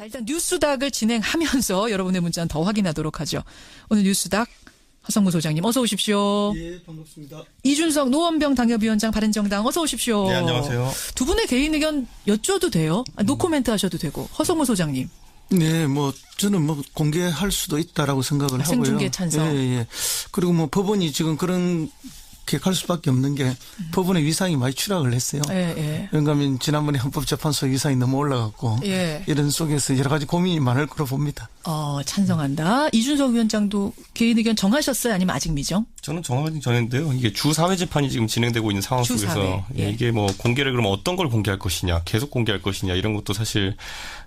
자, 일단 뉴스닥을 진행하면서 여러분의 문자는 더 확인하도록 하죠. 오늘 뉴스닥 허성무 소장님 어서 오십시오. 예, 반갑습니다. 이준석 노원병 당협위원장 바른정당 어서 오십시오. 네, 안녕하세요. 두 분의 개인 의견 여쭤도 돼요? 노코멘트 하셔도 되고. 허성무 소장님. 네, 저는 공개할 수도 있다라고 생각을 하고요. 생중계 찬성. 예. 그리고 법원이 지금 그런 게 갈 수밖에 없는 게 법원의 위상이 많이 추락을 했어요. 예. 왜냐하면 지난번에 헌법재판소 위상이 너무 올라갔고 예. 이런 속에서 여러 가지 고민이 많을 거로 봅니다. 찬성한다. 이준석 위원장도 개인 의견 정하셨어요? 아니면 아직 미정? 저는 정하기 전인데요. 이게 주사회 재판이 지금 진행되고 있는 상황 속에서 예. 이게 공개를 그럼 어떤 걸 공개할 것이냐, 계속 공개할 것이냐 이런 것도 사실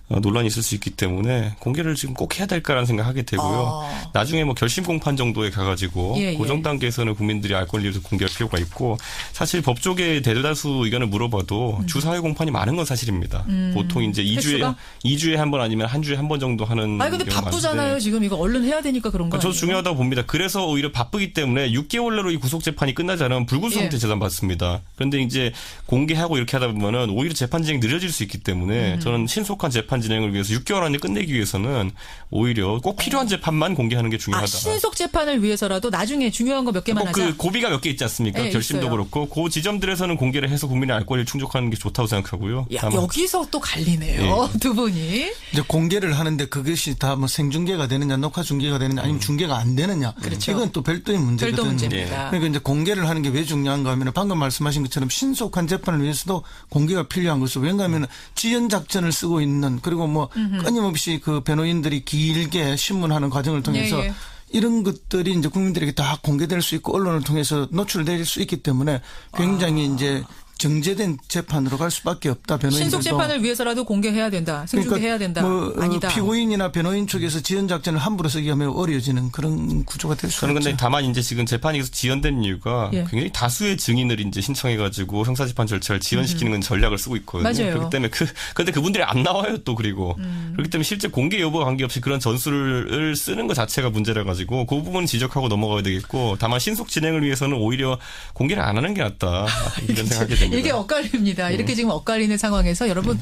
논란이 있을 수 있기 때문에 공개를 지금 꼭 해야 될까라는 생각하게 되고요. 나중에 결심 공판 정도에 가가지고 고정 단계에서는 국민들이 알 권리를 공개할 필요가 있고 사실 법조계 대다수 의견을 물어봐도 주사회 공판이 많은 건 사실입니다. 보통 이제 2주에 한 번 아니면 한 주에 한 번 정도 하는. 근데 바쁘잖아요. 많은데. 지금 이거 얼른 해야 되니까 그런 거. 저도 중요하다고 봅니다. 그래서 오히려 바쁘기 때문에 6개월 내로 이 구속 재판이 끝나지 않으면 불구속 형태 재산 받습니다. 그런데 이제 공개하고 이렇게 하다 보면은 오히려 재판 진행이 늦어질 수 있기 때문에 저는 신속한 재판 진행을 위해서 6개월 안에 끝내기 위해서는 오히려 꼭 필요한 재판만 공개하는 게 중요하다. 신속 재판을 위해서라도 나중에 중요한 거 몇 개만 하자. 그 고비가 몇 개 있지 않습니까? 네, 결심도 있어요. 그렇고 그 지점들에서는 공개를 해서 국민의 알 권리를 충족하는 게 좋다고 생각하고요. 여기서 또 갈리네요. 두 분이. 이제 공개를 하는데 그것이 다 생중계가 되느냐, 녹화 중계가 되느냐, 아니면 중계가 안 되느냐. 그렇죠. 이건 또 별도의 문제거든요. 별도 문제입니다. 그러니까 이제 공개를 하는 게 왜 중요한가 하면 방금 말씀하신 것처럼 신속한 재판을 위해서도 공개가 필요한 것이고 왜냐하면 지연 작전을 쓰고 있는 그리고 끊임없이 그 변호인들이 길게 신문하는 과정을 통해서 이런 것들이 이제 국민들에게 다 공개될 수 있고 언론을 통해서 노출될 수 있기 때문에 굉장히 이제 정제된 재판으로 갈 수밖에 없다. 변호인들도. 신속 재판을 위해서라도 공개해야 된다. 생중계해야 된다. 아니다. 피고인이나 변호인 쪽에서 지연 작전을 함부로 쓰기가 매우 어려워지는 그런 구조가 될 수 있죠. 저는 근데 다만 이제 지금 재판이 계속 지연된 이유가 굉장히 다수의 증인을 이제 신청해가지고 형사재판 절차를 지연시키는 건 전략을 쓰고 있거든요. 맞아요. 그렇기 때문에 근데 그분들이 안 나와요 또 그리고 그렇기 때문에 실제 공개 여부와 관계없이 그런 전술을 쓰는 것 자체가 문제라 가지고 그 부분 지적하고 넘어가야 되겠고 다만 신속 진행을 위해서는 오히려 공개를 안 하는 게 낫다 이런 생각하게 됩니다. 이게 엇갈립니다. 이렇게 지금 엇갈리는 상황에서 여러분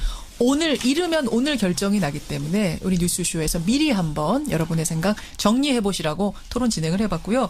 이르면 오늘 결정이 나기 때문에 우리 뉴스쇼에서 미리 한번 여러분의 생각 정리해 보시라고 토론 진행을 해봤고요.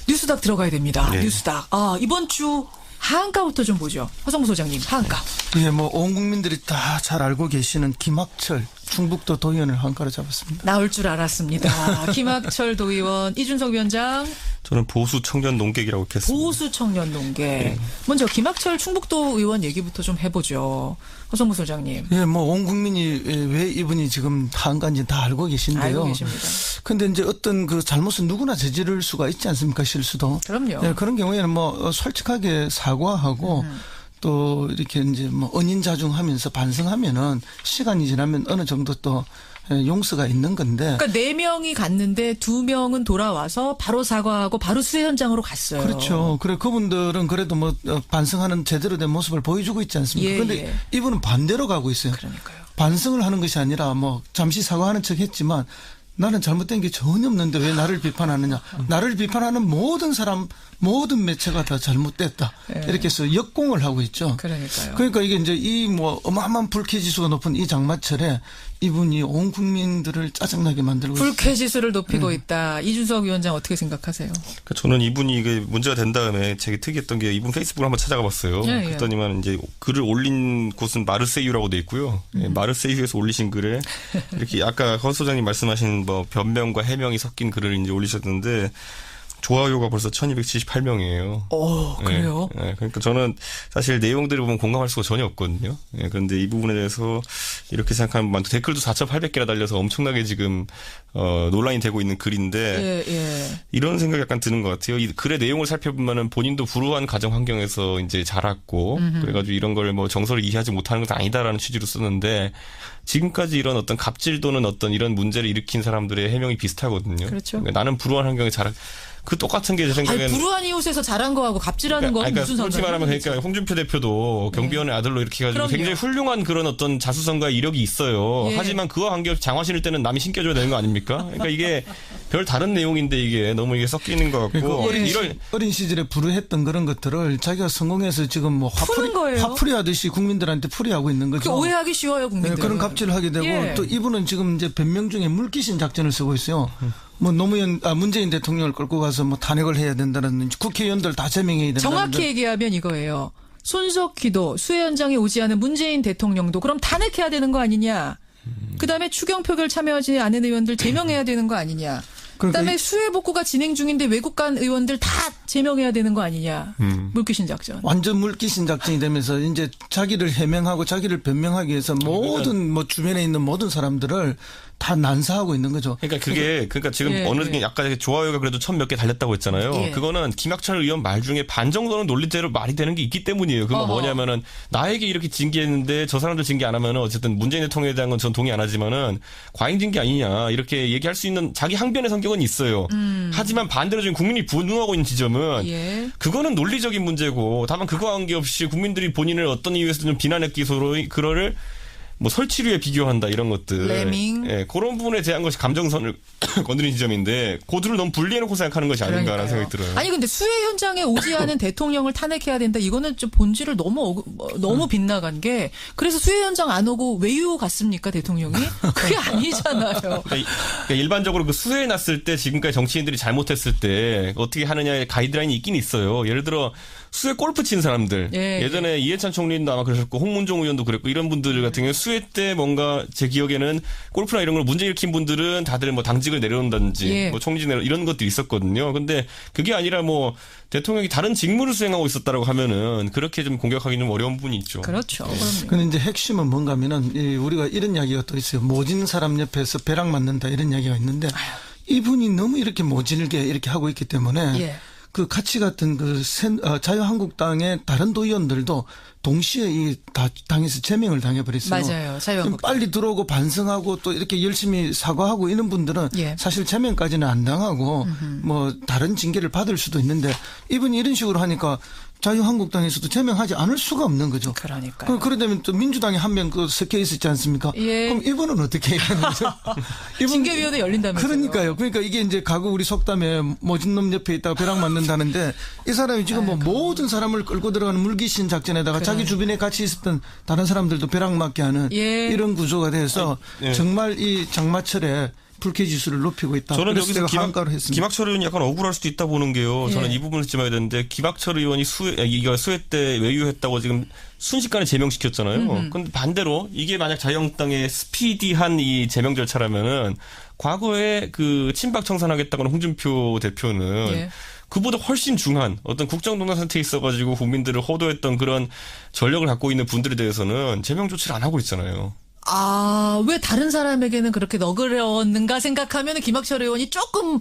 뉴스닥 들어가야 됩니다. 뉴스닥. 이번 주 하한가부터 좀 보죠. 허성무 소장님 하한가. 예, 온 국민들이 다 잘 알고 계시는 김학철 충북도 도의원을 하한가로 잡았습니다. 나올 줄 알았습니다. 김학철 도의원, 이준석 위원장. 저는 보수 청년 농객이라고 했겠습니다. 보수 청년 농객. 먼저 김학철 충북도 의원 얘기부터 좀 해보죠. 허성무 소장님. 예, 온 국민이 왜 이분이 지금 하한가인지 다 알고 계신데요. 알고 계십니다. 근데 이제 어떤 그 잘못은 누구나 저지를 수가 있지 않습니까? 실수도. 그럼요. 예, 그런 경우에는 솔직하게 사과하고 또 이렇게 이제 언인자중하면서 반성하면은 시간이 지나면 어느 정도 또 용서가 있는 건데. 그러니까 4명이 갔는데 2명은 돌아와서 바로 사과하고 바로 수해 현장으로 갔어요. 그렇죠. 그래 그분들은 그래도 반성하는 제대로 된 모습을 보여주고 있지 않습니까? 그런데 이분은 반대로 가고 있어요. 그러니까요. 반성을 하는 것이 아니라 잠시 사과하는 척 했지만 나는 잘못된 게 전혀 없는데 왜 나를 비판하느냐. 나를 비판하는 모든 사람, 모든 매체가 다 잘못됐다. 이렇게 해서 역공을 하고 있죠. 그러니까요. 그러니까 이게 이제 어마어마한 불쾌지수가 높은 이 장마철에 이분이 온 국민들을 짜증나게 만들고 있습니다. 불쾌지수를 높이고 있다. 이준석 위원장 어떻게 생각하세요? 그러니까 저는 이분이 이게 문제가 된 다음에 되게 특이했던 게 이분 페이스북을 한번 찾아가 봤어요. 그랬더니만 이제 글을 올린 곳은 마르세유라고 돼 있고요. 마르세유에서 올리신 글에 이렇게 아까 허 소장님 말씀하신 변명과 해명이 섞인 글을 이제 올리셨는데 좋아요가 벌써 1278명이에요. 그래요? 그러니까 저는 사실 내용들을 보면 공감할 수가 전혀 없거든요. 그런데 이 부분에 대해서 이렇게 생각하면 댓글도 4,800개나 달려서 엄청나게 지금 논란이 되고 있는 글인데 이런 생각이 약간 드는 것 같아요. 이 글의 내용을 살펴보면은 본인도 불우한 가정 환경에서 이제 자랐고 그래가지고 이런 걸 정서를 이해하지 못하는 것은 아니다라는 취지로 썼는데 지금까지 이런 어떤 갑질 또는 어떤 이런 문제를 일으킨 사람들의 해명이 비슷하거든요. 그렇죠. 그러니까 나는 불우한 환경에 그 똑같은 게 제 생각에는 불우한 이웃에서 잘한 거하고 갑질하는 거하고 무슨 상관이에요? 솔직히 말하면 그러니까 홍준표 대표도 경비원의 아들로 이렇게 해가지고 그럼요. 굉장히 훌륭한 그런 어떤 자수성가 이력이 있어요. 예. 하지만 그와 관계없이 장화 신을 때는 남이 신겨줘야 되는 거 아닙니까? 그러니까 이게 별 다른 내용인데 이게 너무 이게 섞이는 것 같고 어린 시절에 불우했던 그런 것들을 자기가 성공해서 지금 뭐 푸는 거예요. 화풀이 하듯이 국민들한테 풀이하고 있는 거죠. 오해하기 쉬워요, 국민들. 그런 갑질을 하게 되고 예. 또 이분은 지금 이제 변명 중에 물귀신 작전을 쓰고 있어요. 뭐 문재인 대통령을 끌고 가서 뭐 탄핵을 해야 된다든지 국회의원들 다 제명해야 된다든지. 정확히 얘기하면 이거예요. 손석희도 수해 현장에 오지 않은 문재인 대통령도 그럼 탄핵해야 되는 거 아니냐. 그다음에 추경 표결 참여하지 않은 의원들 제명해야 되는 거 아니냐. 그다음에 수해 복구가 진행 중인데 외국 간 의원들 다 제명해야 되는 거 아니냐. 물귀신 작전. 완전 물귀신 작전이 되면서 이제 자기를 해명하고 자기를 변명하기 위해서 모든 뭐 주변에 있는 모든 사람들을 다 난사하고 있는 거죠. 그러니까 지금 어느 게 약간 좋아요가 그래도 1,000몇 개 달렸다고 했잖아요. 예. 그거는 김학철 의원 말 중에 반 정도는 논리대로 말이 되는 게 있기 때문이에요. 그건 뭐냐면은 나에게 이렇게 징계했는데 저 사람들 징계 안 하면은 어쨌든 문재인 대통령에 대한 건 전 동의 안 하지만은 과잉 징계 아니냐 이렇게 얘기할 수 있는 자기 항변의 성격은 있어요. 하지만 반대로 지금 국민이 분노하고 있는 지점은 그거는 논리적인 문제고 다만 그거와 관계없이 국민들이 본인을 어떤 이유에서 좀 비난했기 서로 그거를 뭐 설치류에 비교한다 이런 것들. 레밍. 예, 그런 부분에 대한 것이 감정선을 건드린 지점인데 고들을 너무 분리해놓고 생각하는 것이 아닌가라는 생각이 들어요. 아니 근데 수해 현장에 오지 않은 대통령을 탄핵해야 된다. 이거는 좀 본질을 너무 빗나간 게 그래서 수해 현장 안 오고 외유 갔습니까 대통령이? 그게 아니잖아요. 그러니까 일반적으로 그 수해에 났을 때 지금까지 정치인들이 잘못했을 때 어떻게 하느냐의 가이드라인이 있긴 있어요. 예를 들어 수해 골프 친 사람들. 예전에 이해찬 총리도 아마 그러셨고 홍문종 의원도 그랬고 이런 분들 같은 경우 수해 때 뭔가 제 기억에는 골프나 이런 걸 문제 일으킨 분들은 다들 뭐 당직을 내려온다든지 뭐 총리 이런 것들이 있었거든요. 근데 그게 아니라 뭐 대통령이 다른 직무를 수행하고 있었다라고 하면은 그렇게 좀 공격하기 좀 어려운 부분이 있죠. 그렇죠. 근데 이제 핵심은 뭔가 하면은 우리가 이런 이야기가 또 있어요. 모진 사람 옆에서 벼락 맞는다 이런 이야기가 있는데 이분이 너무 이렇게 모질게 이렇게 하고 있기 때문에 그 같이 같은 자유한국당의 다른 도의원들도 동시에 이 당에서 제명을 당해버렸어요. 맞아요. 자유한국당. 빨리 들어오고 반성하고 또 이렇게 열심히 사과하고 이런 분들은 사실 제명까지는 안 당하고 뭐 다른 징계를 받을 수도 있는데 이분이 이런 식으로 하니까 자유한국당에서도 제명하지 않을 수가 없는 거죠. 그러니까요. 그러다면 또 민주당에 한 명 섞여 있었지 않습니까? 그럼 이분은 어떻게 해야 되는 거죠? 징계위원회 열린다면서요. 그러니까요. 그러니까 이게 이제 과거 우리 속담에 모진 놈 옆에 있다가 벼락 맞는다는데 이 사람이 지금 뭐 모든 사람을 끌고 들어가는 물귀신 작전에다가 자기 주변에 같이 있었던 다른 사람들도 벼락 맞게 하는 이런 구조가 돼서 정말 이 장마철에 불쾌지수를 높이고 있다. 저는 여기서 김학철 의원이 약간 억울할 수도 있다 보는 게요. 저는 이 부분을 짚어야 되는데 김학철 의원이 수해 때 외유했다고 지금 순식간에 제명시켰잖아요. 근데 반대로 이게 만약 자유한국당의 스피디한 이 제명 절차라면은 과거에 그 친박 청산하겠다고는 홍준표 대표는 그보다 훨씬 중한 어떤 국정농단 상태에 있어가지고 국민들을 호도했던 그런 전력을 갖고 있는 분들에 대해서는 제명 조치를 안 하고 있잖아요. 왜 다른 사람에게는 그렇게 너그러웠는가 생각하면 김학철 의원이 조금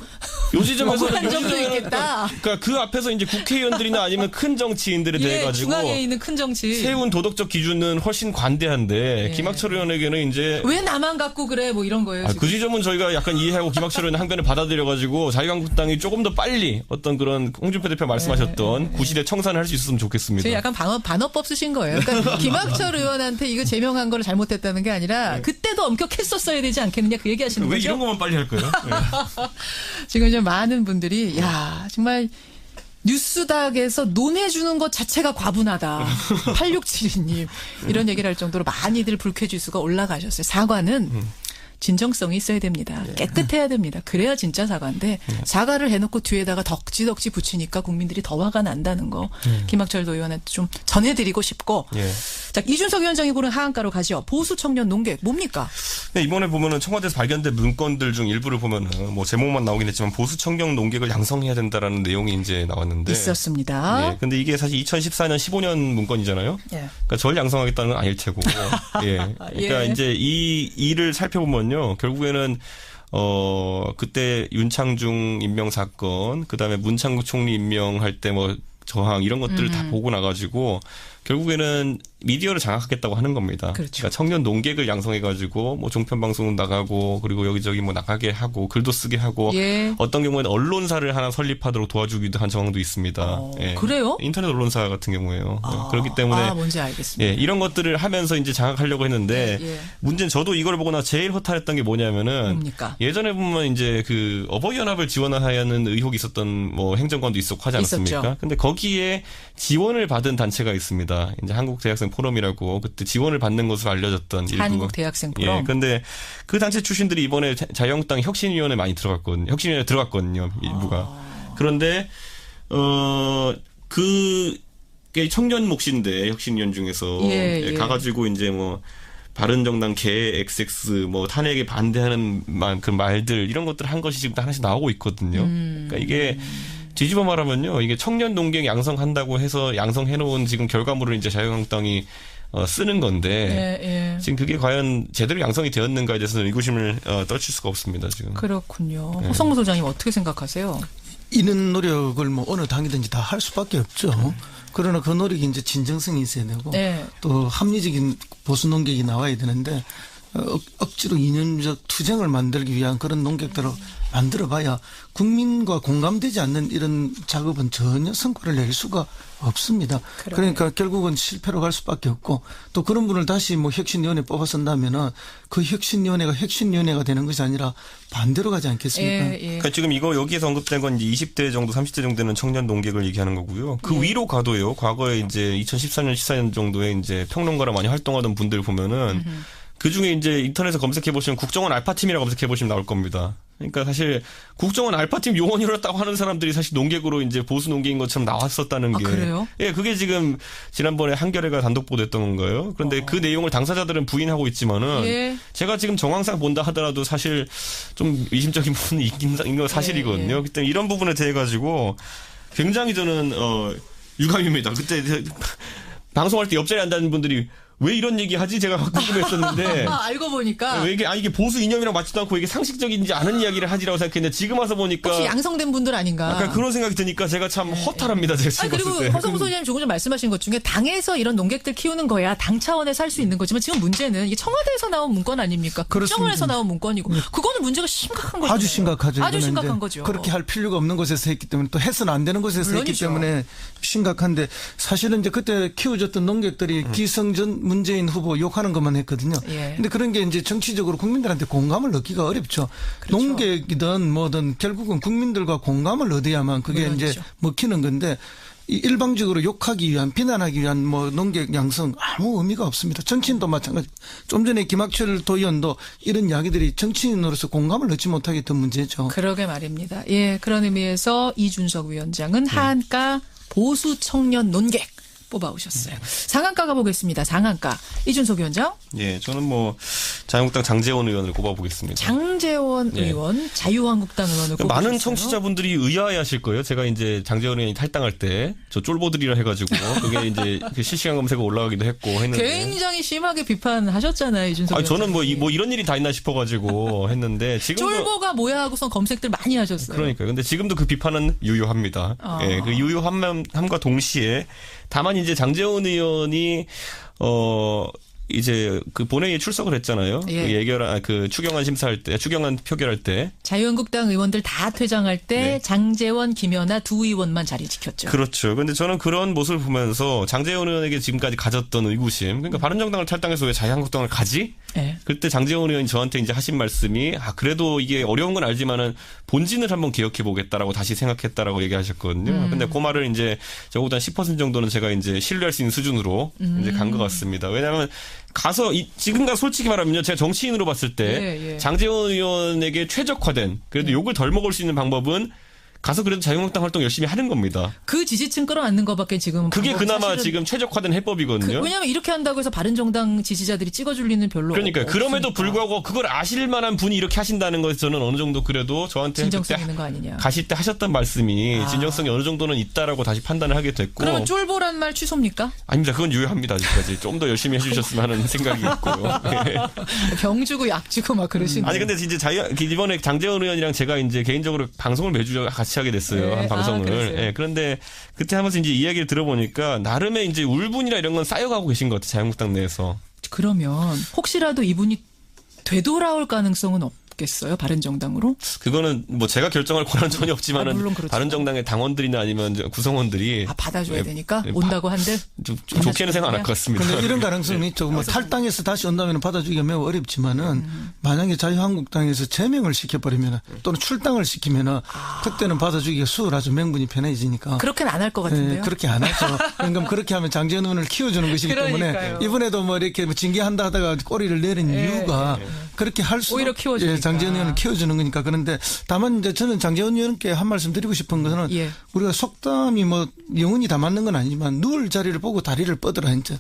요 지점에서는 점도 있겠다. 그러니까 그 앞에서 이제 국회의원들이나 아니면 큰 정치인들에 대해 가지고 중앙에 있는 큰 정치 세운 도덕적 기준은 훨씬 관대한데 김학철 의원에게는 이제 왜 나만 갖고 그래 뭐 이런 거예요. 그 지점은 저희가 약간 이해하고 김학철 의원 항변을 받아들여 가지고 자유한국당이 조금 더 빨리 어떤 그런 홍준표 대표 말씀하셨던 구시대 청산을 할 수 있었으면 좋겠습니다. 약간 반어법 쓰신 거예요. 그러니까 김학철 의원한테 이거 제명한 거를 잘못했다는 게 아니라 그때도 엄격했었어야 되지 않겠느냐 그 얘기하시는 거죠. 왜 이런 것만 빨리 할까요? 지금 이제 많은 분들이 정말 뉴스닥에서 논해주는 것 자체가 과분하다. 8672님 이런 얘기를 할 정도로 많이들 불쾌지수가 올라가셨어요. 사과는 진정성이 있어야 됩니다. 깨끗해야 됩니다. 그래야 진짜 사과인데 사과를 해놓고 뒤에다가 덕지덕지 붙이니까 국민들이 더 화가 난다는 거 김학철 의원한테 좀 전해드리고 싶고 자 이준석 위원장이 고른 하한가로 가죠. 보수 청년 농객 뭡니까? 네, 이번에 보면은 청와대에서 발견된 문건들 중 일부를 보면은 뭐 제목만 나오긴 했지만 보수 청년 농객을 양성해야 된다라는 내용이 이제 나왔는데 있었습니다. 근데 이게 사실 2014년 15년 문건이잖아요. 그러니까 절 양성하겠다는 건 아닐 테고. 그러니까 이제 이 일을 살펴보면요. 결국에는 그때 윤창중 임명 사건, 그다음에 문창국 총리 임명할 때 뭐 저항 이런 것들을 다 보고 나가지고 결국에는 미디어를 장악하겠다고 하는 겁니다. 그렇죠. 그러니까 청년 농객을 양성해가지고 뭐 종편 방송 나가고 그리고 여기저기 뭐 나가게 하고 글도 쓰게 하고 예. 어떤 경우에는 언론사를 하나 설립하도록 도와주기도 한 정황도 있습니다. 예. 그래요? 인터넷 언론사 같은 경우에요. 그렇기 때문에 뭔지 알겠습니다. 예, 이런 것들을 하면서 이제 장악하려고 했는데 예. 문제는 저도 이걸 보고 나 제일 허탈했던 게 뭐냐면은 뭡니까? 예전에 보면 이제 그 어버이연합을 지원하는 의혹이 있었던 뭐 행정관도 있었고 하지 않았습니까? 있었죠. 근데 거기에 지원을 받은 단체가 있습니다. 이제 한국 대학생 포럼이라고 그때 지원을 받는 것으로 알려졌던 한국 대학생 포럼. 예, 근데 그 단체 출신들이 이번에 자유한국당 혁신위원회 많이 들어갔거든요. 혁신위원회 들어갔거든요. 일부가. 그런데 그게 청년 몫인데 혁신위원 중에서 예. 가가지고 이제 뭐 바른정당 개 XX 뭐 탄핵에 반대하는 그 말들 이런 것들 한 것이 지금 하나씩 나오고 있거든요. 그러니까 이게 뒤집어 말하면요, 이게 청년 농객 양성한다고 해서 양성해놓은 지금 결과물을 이제 자유한국당이 쓰는 건데 지금 그게 과연 제대로 양성이 되었는가에 대해서는 의구심을 떨칠 수가 없습니다. 지금. 그렇군요. 허성무 소장님 어떻게 생각하세요? 이런 노력을 뭐 어느 당이든지 다 할 수밖에 없죠. 그러나 그 노력이 이제 진정성이 있어야 되고 또 합리적인 보수 농객이 나와야 되는데 억지로 이념적 투쟁을 만들기 위한 그런 농객들을 만들어봐야 국민과 공감되지 않는 이런 작업은 전혀 성과를 낼 수가 없습니다. 그러니까 결국은 실패로 갈 수밖에 없고 또 그런 분을 다시 뭐 혁신위원회 뽑아선다면은 그 혁신위원회가 혁신위원회가 되는 것이 아니라 반대로 가지 않겠습니까? 그러니까 지금 이거 여기에서 언급된 건 이제 20대 정도, 30대 정도 되는 청년 농객을 얘기하는 거고요. 그 위로 가도요. 과거에 이제 2014년, 14년 정도에 이제 평론가로 많이 활동하던 분들 보면은 그 중에 이제 인터넷에 검색해 보시면 국정원 알파팀이라고 검색해 보시면 나올 겁니다. 그러니까 사실 국정원 알파팀 요원이었다고 하는 사람들이 사실 농객으로 이제 보수 농객인 것처럼 나왔었다는 게. 그래요? 예, 그게 지금 지난번에 한겨레가 단독 보도했던 건가요? 그런데 그 내용을 당사자들은 부인하고 있지만은 제가 지금 정황상 본다 하더라도 사실 좀 의심적인 부분이 있는 건 사실이거든요. 그때 이런 부분에 대해 가지고 굉장히 저는 유감입니다. 그때 방송할 때 옆자리에 앉는 분들이 왜 이런 얘기 하지? 제가 궁금했었는데. 알고 보니까. 왜 이게 보수 이념이랑 맞지도 않고 이게 상식적인지 않은 이야기를 하지라고 생각했는데 지금 와서 보니까. 혹시 양성된 분들 아닌가. 약간 그런 생각이 드니까 제가 참 허탈합니다. 제가 지금 그리고 봤을 때. 허성무 소장님 조금 전 말씀하신 것 중에 당에서 이런 농객들 키우는 거야 당 차원에서 할 수 있는 거지만 지금 문제는 이게 청와대에서 나온 문건 아닙니까? 국정원에서 나온 문건이고 그거는 문제가 심각한 거죠. 아주 심각하죠. 아주 심각한 거죠. 그렇게 할 필요가 없는 곳에서 했기 때문에 또 해서는 안 되는 곳에서 물론이죠. 했기 때문에 심각한데 사실은 이제 그때 키워줬던 농객들이 기성전 문재인 후보 욕하는 것만 했거든요. 근데 그런 게 이제 정치적으로 국민들한테 공감을 얻기가 어렵죠. 그렇죠. 농객이든 뭐든 결국은 국민들과 공감을 얻어야만 그게 물론이죠. 이제 먹히는 건데 일방적으로 욕하기 위한 비난하기 위한 뭐 농객 양성 아무 의미가 없습니다. 정치인도 마찬가지. 좀 전에 김학철 도의원도 이런 이야기들이 정치인으로서 공감을 얻지 못하게 된 문제죠. 그러게 말입니다. 예, 그런 의미에서 이준석 위원장은 한가 보수 청년 논객 뽑아오셨어요. 상한가 가보겠습니다. 상한가. 이준석 위원장. 예, 저는 뭐 자유한국당 장제원 의원을 꼽아보겠습니다. 장제원 의원, 자유한국당 의원을 꼽아보셨어요. 많은 청취자분들이 의아해하실 거예요. 제가 이제 장제원 의원이 탈당할 때 저 쫄보들이라 해가지고 그게 이제 실시간 검색어 올라가기도 했고 했는데 굉장히 심하게 비판하셨잖아요, 이준석 위원장. 저는 뭐 이런 일이 다 있나 싶어가지고 했는데 지금도 쫄보가 뭐야 하고선 검색들 많이 하셨어요. 그러니까요. 근데 지금도 그 비판은 유효합니다. 예, 그 유효함과 동시에 다만 이제 장제원 의원이 이제 그 본회의에 출석을 했잖아요. 그 추경안 심사할 때, 추경안 표결할 때. 자유한국당 의원들 다 퇴장할 때 장제원, 김연아 두 의원만 자리 지켰죠. 그렇죠. 그런데 저는 그런 모습을 보면서 장제원 의원에게 지금까지 가졌던 의구심. 그러니까 바른정당을 탈당해서 왜 자유한국당을 가지? 그때 장제원 의원이 저한테 이제 하신 말씀이 그래도 이게 어려운 건 알지만은 본진을 한번 개혁해 보겠다라고 다시 생각했다라고 얘기하셨거든요. 근데 그 말을 이제 적어도 한 10% 정도는 제가 이제 신뢰할 수 있는 수준으로 이제 간 것 같습니다. 왜냐하면 가서 지금과 솔직히 말하면요, 제가 정치인으로 봤을 때 장제원 의원에게 최적화된 그래도 욕을 덜 먹을 수 있는 방법은 가서 그래도 자유한국당 활동 열심히 하는 겁니다. 그 지지층 끌어안는 것밖에 지금 그게 그나마 지금 최적화된 해법이거든요. 왜냐하면 이렇게 한다고 해서 바른정당 지지자들이 찍어줄 리는 별로 그러니까요. 그럼에도 불구하고 그걸 아실 만한 분이 이렇게 하신다는 것에 저는 어느 정도 그래도 저한테 진정성 있는 거 아니냐. 가실 때 하셨던 말씀이 진정성이 어느 정도는 있다라고 다시 판단을 하게 됐고. 그러면 쫄보란 말 취소입니까? 아닙니다. 그건 유효합니다. 아직까지. 좀 더 열심히 해주셨으면 하는 생각이 있고요. 병 주고 약 주고 막 그러시는. 아니 근데 이제 이번에 장제원 의원이랑 제가 이제 개인적으로 방송을 매주 같이 같이 하게 됐어요. 네. 한 방송을. 예, 그런데 그때 하면서 이제 이야기를 들어보니까 나름의 이제 울분이나 이런 건 쌓여가고 계신 것 같아요. 자유한국당 내에서. 그러면 혹시라도 이분이 되돌아올 가능성은 없겠어요? 바른정당으로? 그거는 뭐 제가 결정할 권한은 전혀 없지만은 물론 그렇죠. 바른정당의 당원들이나 아니면 구성원들이 받아줘야 되니까 예, 온다고 한들 좀 좋게는 생각 안 할 것 같습니다. 근데 이런 가능성이 있죠. 뭐 탈당해서 다시 온다면 받아주기가 매우 어렵지만은 만약에 자유한국당에서 제명을 시켜버리면 또는 출당을 시키면은 그때는 받아주기가 수월하죠. 명분이 편해지니까. 그렇게는 안 할 것 같은데요. 그렇게 안 하죠. 그러니까 그렇게 하면 장제원 의원을 키워주는 것이기 때문에 그러니까요. 이번에도 뭐 이렇게 뭐 징계한다 하다가 꼬리를 내린 이유가 그렇게 할 수 오히려 키워주니까. 장제원 의원을 키워주는 거니까. 그런데 다만 이제 저는 장제원 의원께 한 말씀 드리고 싶은 것은 우리가 속담이 뭐 영혼이 다 맞는 건 아니지만 누울 자리를 보고 다리를 뻗으라 이제.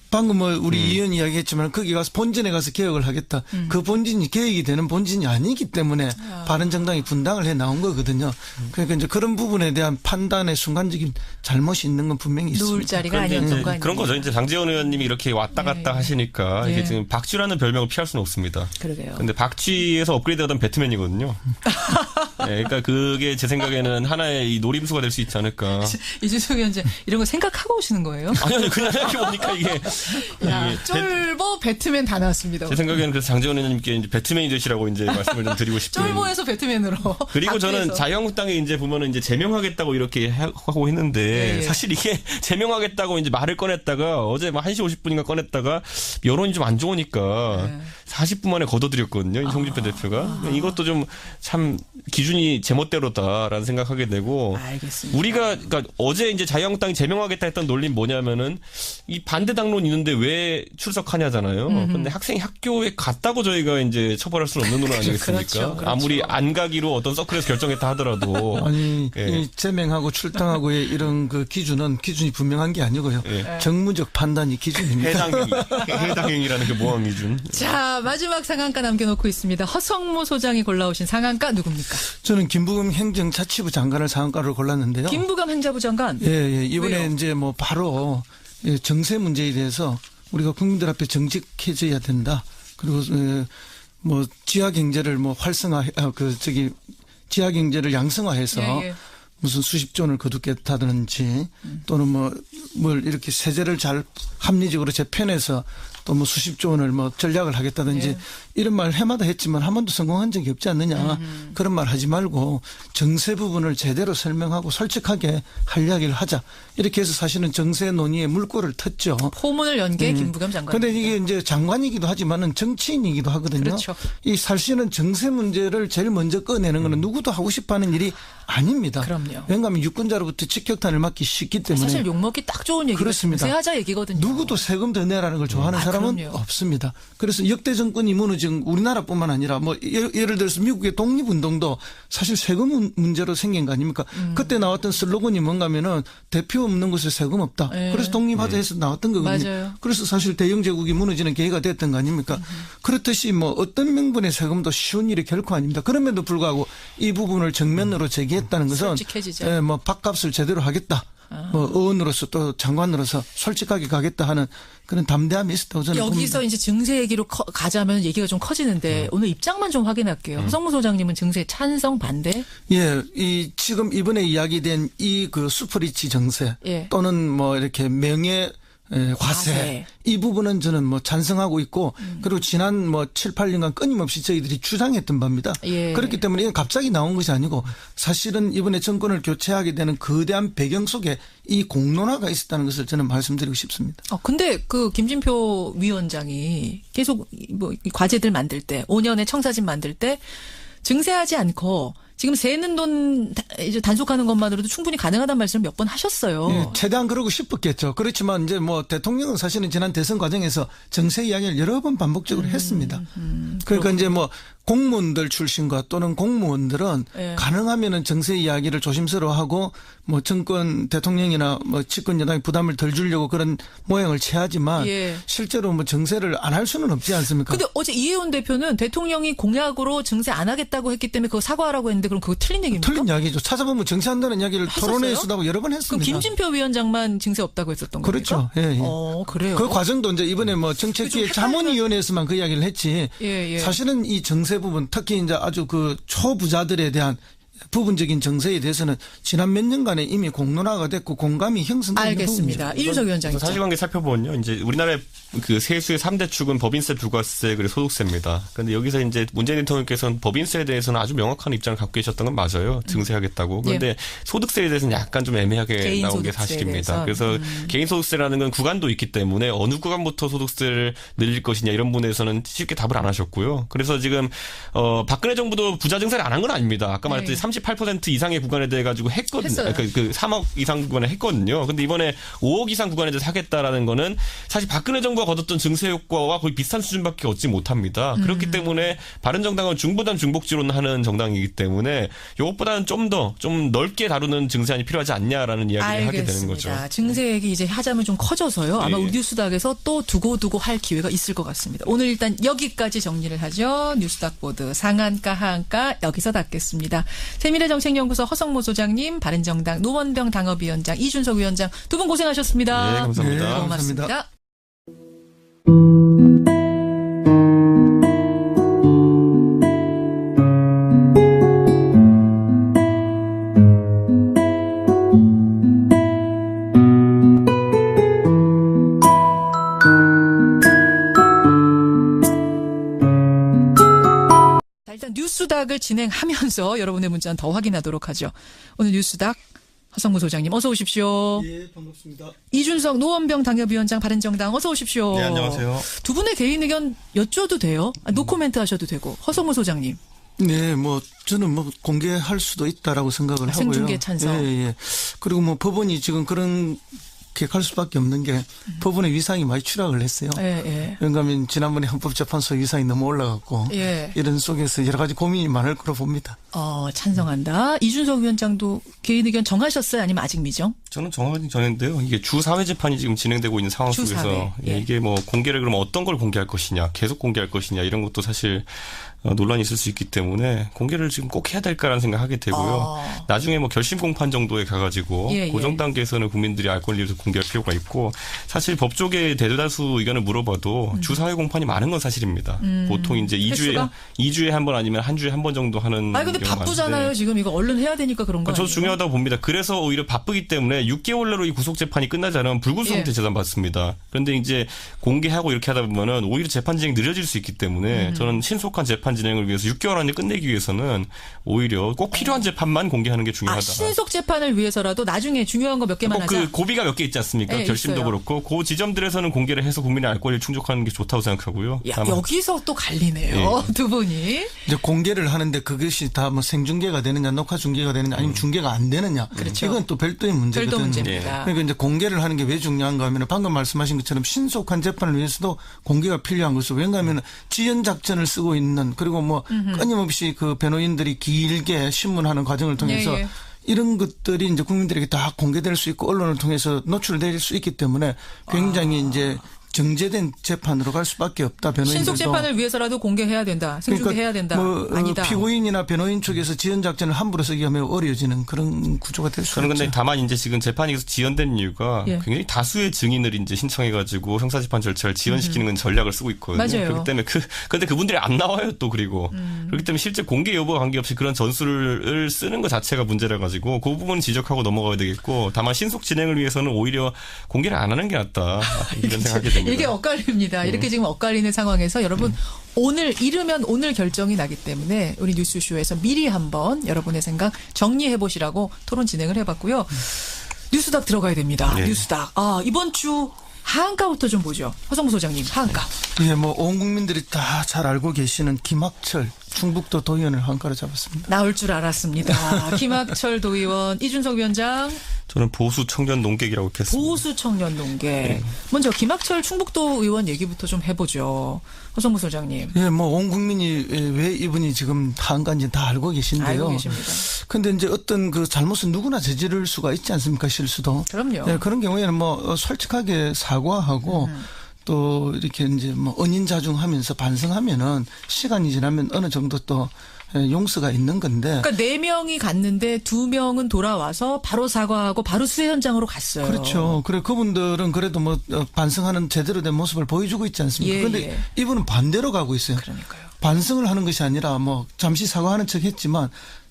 방금 뭐 우리 의원 이야기했지만 거기 가서 본진에 가서 개혁을 하겠다. 그 본진이 개혁이 되는 본진이 아니기 때문에 바른정당이 분당을 해 나온 거거든요. 그러니까 이제 그런 부분에 대한 판단의 순간적인 잘못이 있는 건 분명히 있습니다. 누울 자리가 아니었던 거 아니에요. 그런 거죠. 이제 장제원 의원님이 이렇게 왔다 갔다 하시니까 이게 지금 박쥐라는 별명을 피할 수는 없습니다. 그러게요. 근데 박쥐에서 업그레이드하던 배트맨이거든요. 네, 그러니까 그게 제 생각에는 하나의 이 노림수가 될 수 있지 않을까. 이준석 위원장 이런 거 생각하고 오시는 거예요? 아니요, 그냥 생각해보니까 이게. 야, 쫄보 배트맨 다 나왔습니다. 제 생각에는 그래서 장제원 의원님께 이제 배트맨이 되시라고 이제 말씀을 좀 드리고 싶은. 쫄보에서 배트맨으로. 그리고 저는 자유한국당에 이제 보면은 이제 제명하겠다고 이렇게 하고 했는데 사실 이게 제명하겠다고 이제 말을 꺼냈다가 어제 막 1시 50분인가 꺼냈다가 여론이 좀 안 좋으니까 40분 만에 걷어들였거든요. 홍준표 대표가. 이것도 좀 참 기준이 제멋대로다라는 생각하게 되고. 알겠습니다. 우리가 그러니까 어제 이제 자유한국당이 제명하겠다 했던 논리는 뭐냐면은 이 반대 당론이 있는데 왜 출석하냐잖아요. 근데 학생이 학교에 갔다고 저희가 이제 처벌할 수는 없는 논리 아니겠습니까? 그렇죠. 아무리 안 가기로 어떤 서클에서 결정했다 하더라도. 아니 이 제명하고 출당하고의 이런 그 기준이 분명한 게 아니고요. 정무적 판단이 기준입니다. 해당행위라는 게 모함 기준. 자, 마지막 상한가 남겨놓고 있습니다. 허성무 소장이 골라오신 상한가 누굽니까? 저는 김부겸 행정자치부 장관을 상한가로 골랐는데요. 김부겸 행자부 장관? 예, 이번에 왜요? 이제 뭐 바로 정세 문제에 대해서 우리가 국민들 앞에 정직해져야 된다. 그리고 뭐 지하 경제를 뭐 지하 경제를 양성화해서 무슨 수십조 원을 거두겠다든지 또는 뭘 이렇게 세제를 잘 합리적으로 재편해서 또 뭐 수십조 원을 뭐 전략을 하겠다든지 이런 말 해마다 했지만 한 번도 성공한 적이 없지 않느냐. 그런 말 하지 말고 정세 부분을 제대로 설명하고 솔직하게 할 이야기를 하자. 이렇게 해서 사실은 정세 논의에 물꼬를 텄죠. 포문을 연 게 김부겸 장관. 그런데 이게 이제 장관이기도 하지만은 정치인이기도 하거든요. 그렇죠. 이 사실은 정세 문제를 제일 먼저 꺼내는 거는 누구도 하고 싶어하는 일이 아닙니다. 그럼요. 왜냐하면 유권자로부터 직격탄을 맞기 쉽기 때문에. 사실 욕먹기 딱 좋은 얘기가 그렇습니다. 정세하자 얘기거든요. 누구도 세금 더 내라는 걸 좋아하는 사람은 그럼요. 없습니다. 그래서 역대 정권이 무너진 우리나라뿐만 아니라 뭐 예를 들어서 미국의 독립운동도 사실 세금 문제로 생긴 거 아닙니까? 그때 나왔던 슬로건이 뭔가면은 대표 없는 곳에 세금 없다. 그래서 독립하자 해서 나왔던 거거든요. 맞아요. 그래서 사실 대영 제국이 무너지는 계기가 됐던 거 아닙니까? 그렇듯이 뭐 어떤 명분의 세금도 쉬운 일이 결코 아닙니다. 그럼에도 불구하고 이 부분을 정면으로 제기했다는 것은 솔직해지자. 뭐 밥값을 제대로 하겠다. 뭐 의원으로서 또 장관으로서 솔직하게 가겠다 하는 그런 담대함이 있었다고 저는 여기서 봅니다. 이제 증세 얘기로 가자면 얘기가 좀 커지는데 오늘 입장만 좀 확인할게요. 허성무 소장님은 증세 찬성 반대? 예, 지금 이번에 이야기된 이 그 수프리치 정세 또는 뭐 이렇게 명예 과세 이 부분은 저는 뭐 찬성하고 있고 그리고 지난 뭐 7, 8년간 끊임없이 저희들이 주장했던 바입니다. 그렇기 때문에 이건 갑자기 나온 것이 아니고 사실은 이번에 정권을 교체하게 되는 거대한 배경 속에 이 공론화가 있었다는 것을 저는 말씀드리고 싶습니다. 근데 그 김진표 위원장이 계속 뭐 과제들 만들 때 5년의 청사진 만들 때 증세하지 않고 지금 세는 돈 이제 단속하는 것만으로도 충분히 가능하다는 말씀을 몇 번 하셨어요. 예, 최대한 그러고 싶었겠죠. 그렇지만 이제 뭐 대통령은 사실은 지난 대선 과정에서 정세 이야기를 여러 번 반복적으로 했습니다. 그러니까 이제 뭐 공무원들 출신과 또는 공무원들은 가능하면은 정세 이야기를 조심스러워하고 뭐 정권 대통령이나 뭐 집권 여당이 부담을 덜 주려고 그런 모양을 취하지만 실제로 뭐 정세를 안 할 수는 없지 않습니까? 근데 어제 이혜원 대표는 대통령이 공약으로 정세 안 하겠다고 했기 때문에 그거 사과하라고 했는데 그럼 그거 틀린 얘기입니까? 틀린 이야기죠. 찾아보면 정세한다는 이야기를 토론회에서도 여러 번 했습니다. 그럼 김진표 위원장만 증세 없다고 했었던 거예요? 그렇죠. 예. 그래요. 그 과정도 이제 이번에 뭐 정책기획 자문위원회에서만 그 이야기를 했지. 사실은 이 정세 부분 특히 이제 아주 그 초부자들에 대한 부분적인 정서에 대해서는 지난 몇 년간에 이미 공론화가 됐고 공감이 형성된 알겠습니다. 이준석 위원장님. 사실관계 살펴보면요. 이제 우리나라의 그 세수의 3대 축은 법인세, 부가세, 그리고 소득세입니다. 그런데 여기서 이제 문재인 대통령께서는 법인세에 대해서는 아주 명확한 입장을 갖고 계셨던 건 맞아요. 증세하겠다고. 그런데 소득세에 대해서는 약간 좀 애매하게 나온 게 사실입니다. 그래서 개인소득세라는 건 구간도 있기 때문에 어느 구간부터 소득세를 늘릴 것이냐 이런 부분에서는 쉽게 답을 안 하셨고요. 그래서 지금 박근혜 정부도 부자 증세를 안 한 건 아닙니다. 아까 말했듯이 38% 이상의 구간에 대해 가지고 했거든요. 그 3억 이상 구간에 했거든요. 근데 이번에 5억 이상 구간에 대해서 하겠다라는 거는 사실 박근혜 정부가 거뒀던 증세 효과와 거의 비슷한 수준밖에 얻지 못합니다. 그렇기 때문에 바른정당은 중부담 중복지론 하는 정당이기 때문에 이것보다는 좀 넓게 다루는 증세안이 필요하지 않냐라는 이야기를 하게 되는 거죠. 증세액이 이제 하자면 좀 커져서요. 아마 우리 뉴스닥에서 또 두고 할 기회가 있을 것 같습니다. 오늘 일단 여기까지 정리를 하죠. 뉴스닥 보드 상한가 하한가 여기서 닫겠습니다. 세미래정책연구소 허성모 소장님, 바른정당 노원병 당협위원장, 이준석 위원장 두 분 고생하셨습니다. 네, 감사합니다. 네, 고맙습니다. 감사합니다. 일단 뉴스닥을 진행하면서 여러분의 문자는 더 확인하도록 하죠. 오늘 뉴스닥 허성무 소장님 어서 오십시오. 예, 반갑습니다. 이준석 노원병 당협위원장 바른정당 어서 오십시오. 네, 안녕하세요. 두 분의 개인 의견 여쭤도 돼요? 노코멘트 하셔도 되고. 허성무 소장님. 네, 저는 공개할 수도 있다라고 생각을 하고요. 생중계 찬성. 예. 그리고 법원이 지금 그런 할 수밖에 없는 게 법원의 위상이 많이 추락을 했어요. 예. 왜냐하면 지난번에 헌법재판소 위상이 너무 올라갔고 이런 속에서 여러 가지 고민이 많을 거로 봅니다. 찬성한다. 이준석 위원장도 개인 의견 정하셨어요? 아니면 아직 미정? 저는 정하기 전인데요. 이게 주사회 재판이 지금 진행되고 있는 상황 속에서 이게 공개를 그럼 어떤 걸 공개할 것이냐, 계속 공개할 것이냐 이런 것도 사실 논란이 있을 수 있기 때문에 공개를 지금 꼭 해야 될까라는 생각하게 되고요. 나중에 결심 공판 정도에 가가지고 고정 단계에서는 국민들이 알 권리를 공개할 필요가 있고 사실 법조계 대다수 의견을 물어봐도 주사회 공판이 많은 건 사실입니다. 보통 이제 2주에 한 번 아니면 한 주에 한 번 정도 하는. 근데 바쁘잖아요. 지금 이거 얼른 해야 되니까 그런 거 아니에요? 저도 중요하다고 봅니다. 그래서 오히려 바쁘기 때문에 6개월 내로 이 구속 재판이 끝나지 않으면 불구속 형태 재산 받습니다. 그런데 이제 공개하고 이렇게 하다 보면은 오히려 재판 진행이 느려질 수 있기 때문에 저는 신속한 재판 진행을 위해서 6개월 안에 끝내기 위해서는 오히려 꼭 필요한 재판만 공개하는 게 중요하다. 신속 재판을 위해서라도 나중에 중요한 거 몇 개만 하자. 그 고비가 몇 개 있지 않습니까? 결심도 있어요. 그렇고 그 지점들에서는 공개를 해서 국민의 알 권리를 충족하는 게 좋다고 생각하고요. 여기서 또 갈리네요. 두 분이. 이제 공개를 하는데 그것이 다 생중계가 되느냐, 녹화 중계가 되느냐, 아니면 중계가 안 되느냐. 그렇죠. 이건 또 별도의 문제거든요. 별도 문제입니다. 그러니까 이제 공개를 하는 게 왜 중요한가 하면 방금 말씀하신 것처럼 신속한 재판을 위해서도 공개가 필요한 것이고, 왜냐하면 지연 작전을 쓰고 있는, 그리고 끊임없이 그 변호인들이 길게 신문하는 과정을 통해서 이런 것들이 이제 국민들에게 다 공개될 수 있고 언론을 통해서 노출될 수 있기 때문에 굉장히 이제 정제된 재판으로 갈 수밖에 없다. 변호인들도. 신속 재판을 위해서라도 공개해야 된다. 생중계해야 된다. 아니다. 피고인이나 변호인 쪽에서 지연 작전을 함부로 쓰기 하면 어려워지는 그런 구조가 될 수 있죠. 저는 근데 다만 이제 지금 재판이 계속 지연된 이유가 굉장히 다수의 증인을 이제 신청해가지고 형사재판 절차를 지연시키는 전략을 쓰고 있거든요. 맞아요. 그렇기 때문에 근데 그분들이 안 나와요 또 그리고 그렇기 때문에 실제 공개 여부와 관계없이 그런 전술을 쓰는 것 자체가 문제라 가지고 그 부분 지적하고 넘어가야 되겠고 다만 신속 진행을 위해서는 오히려 공개를 안 하는 게 낫다 이런 생각이 됩니다. 이게 엇갈립니다. 이렇게 지금 엇갈리는 상황에서 여러분 오늘 이르면 오늘 결정이 나기 때문에 우리 뉴스쇼에서 미리 한번 여러분의 생각 정리해 보시라고 토론 진행을 해봤고요. 뉴스닥 들어가야 됩니다. 뉴스닥. 이번 주 하한가부터 좀 보죠. 허성무 소장님 하한가. 예, 온 국민들이 다 잘 알고 계시는 김학철 충북도 도의원을 하한가로 잡았습니다. 나올 줄 알았습니다. 김학철 도의원, 이준석 위원장. 저는 보수 청년 농객이라고 했습니다. 보수 청년 농객. 먼저 김학철 충북도 의원 얘기부터 좀 해보죠. 허성무 소장님. 예, 온 국민이 왜 이분이 지금 하한가인지 다 알고 계신데요. 알고 계십니다. 근데 이제 어떤 그 잘못은 누구나 저지를 수가 있지 않습니까? 실수도. 그럼요. 예, 그런 경우에는 솔직하게 사과하고 또 이렇게 이제 은인자중하면서 반성하면은 시간이 지나면 어느 정도 또 용서가 있는 건데. 그러니까 4명이 갔는데 2명은 돌아와서 바로 사과하고 바로 수해 현장으로 갔어요. 그렇죠. 그래 그분들은 그래도 반성하는 제대로 된 모습을 보여주고 있지 않습니까? 그런데 이분은 반대로 가고 있어요. 그러니까요. 반성을 하는 것이 아니라 잠시 사과하는 척 했지만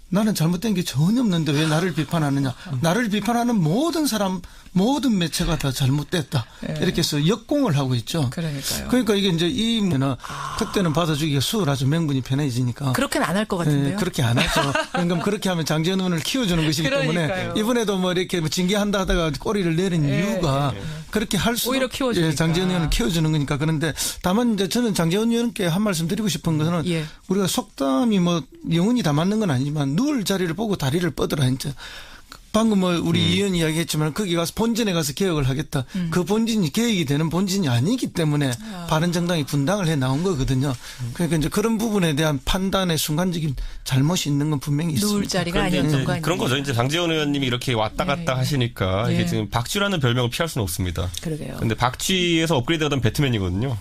나는 잘못된 게 전혀 없는데 왜 나를 비판하느냐. 나를 비판하는 모든 사람, 모든 매체가 다 잘못됐다. 이렇게 해서 역공을 하고 있죠. 그러니까요. 그러니까 이게 이제 이 그때는 받아주기가 수월하죠. 명분이 편해지니까. 그렇게는 안 할 것 같은데요. 그렇게 안 하죠. 그러니까 그렇게 하면 장제원 의원을 키워주는 것이기 때문에 이번에도 뭐 이렇게 뭐 징계한다 하다가 꼬리를 내린 이유가 그렇게 할수록 오히려 키워주니까. 장제원 의원을 키워주는 거니까. 그런데 다만 이제 저는 장제원 의원께 한 말씀 드리고 싶은 것은 우리가 속담이 뭐 영혼이 다 맞는 건 아니지만 누울 자리를 보고 다리를 뻗으라 이제. 방금 뭐 우리 의원 이야기했지만 거기 가서 본진에 가서 개혁을 하겠다. 그 본진이 개혁이 되는 본진이 아니기 때문에 바른정당이 분당을 해 나온 거거든요. 그러니까 이제 그런 부분에 대한 판단의 순간적인 잘못이 있는 건 분명히 있습니다. 누울 자리가 아니었던 거 아니에요. 그런 거죠. 이제 장제원 의원님이 이렇게 왔다 갔다 하시니까 이게 지금 박쥐라는 별명을 피할 수는 없습니다. 그러게요. 근데 박쥐에서 업그레이드하던 배트맨이거든요.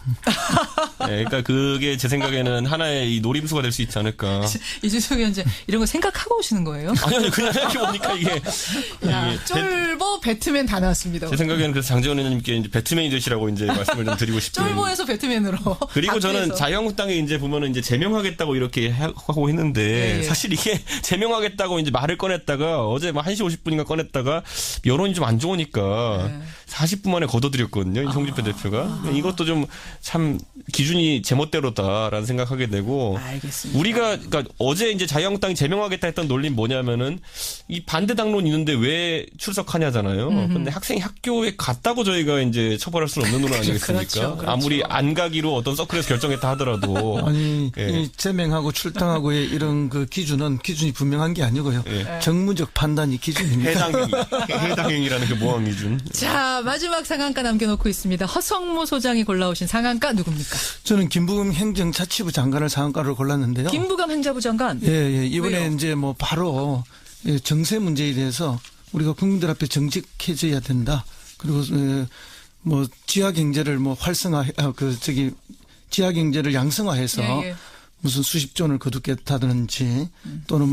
그러니까 그게 제 생각에는 하나의 이 노림수가 될 수 있지 않을까. 이준석 의원 이제 이런 거 생각하고 오시는 거예요? 아니요, 그냥 생각해보니까 이게. 쫄보 배트맨 다 나왔습니다. 제 생각에는 그래서 장제원 의원님께 이제 배트맨이 되시라고 이제 말씀을 좀 드리고 싶어요. 쫄보에서 배트맨으로. 그리고 저는 자유한국당에 이제 보면은 이제 제명하겠다고 이렇게 하고 했는데 사실 이게 제명하겠다고 이제 말을 꺼냈다가 어제 막 1시 50분인가 꺼냈다가 여론이 좀 안 좋으니까 40분 만에 걷어들였거든요. 홍준표 대표가. 이것도 좀 참 기준이 제멋대로다라는 생각하게 되고. 알겠습니다. 우리가 그러니까 어제 이제 자유한국당이 제명하겠다 했던 논리는 뭐냐면은 이 반대 당론 있는데 왜 출석하냐잖아요. 근데 학생이 학교에 갔다고 저희가 이제 처벌할 수는 없는 논란 아니겠습니까? 그렇죠. 아무리 안 가기로 어떤 서클에서 결정했다 하더라도. 아니 이 제명하고 출당하고의 이런 그 기준이 분명한 게 아니고요. 정무적 판단이 기준입니다. 해당행위라는 그 모함 기준. 자, 마지막 상한가 남겨놓고 있습니다. 허성무 소장이 골라오신 상한가 누굽니까? 저는 김부겸 행정자치부 장관을 상한가로 골랐는데요. 김부겸 행자부 장관? 예. 이번에 왜요? 이제 뭐 바로 정세 문제에 대해서 우리가 국민들 앞에 정직해져야 된다. 그리고 뭐 지하 경제를 뭐 지하 경제를 양성화해서 무슨 수십조 원을 거두겠다든지 또는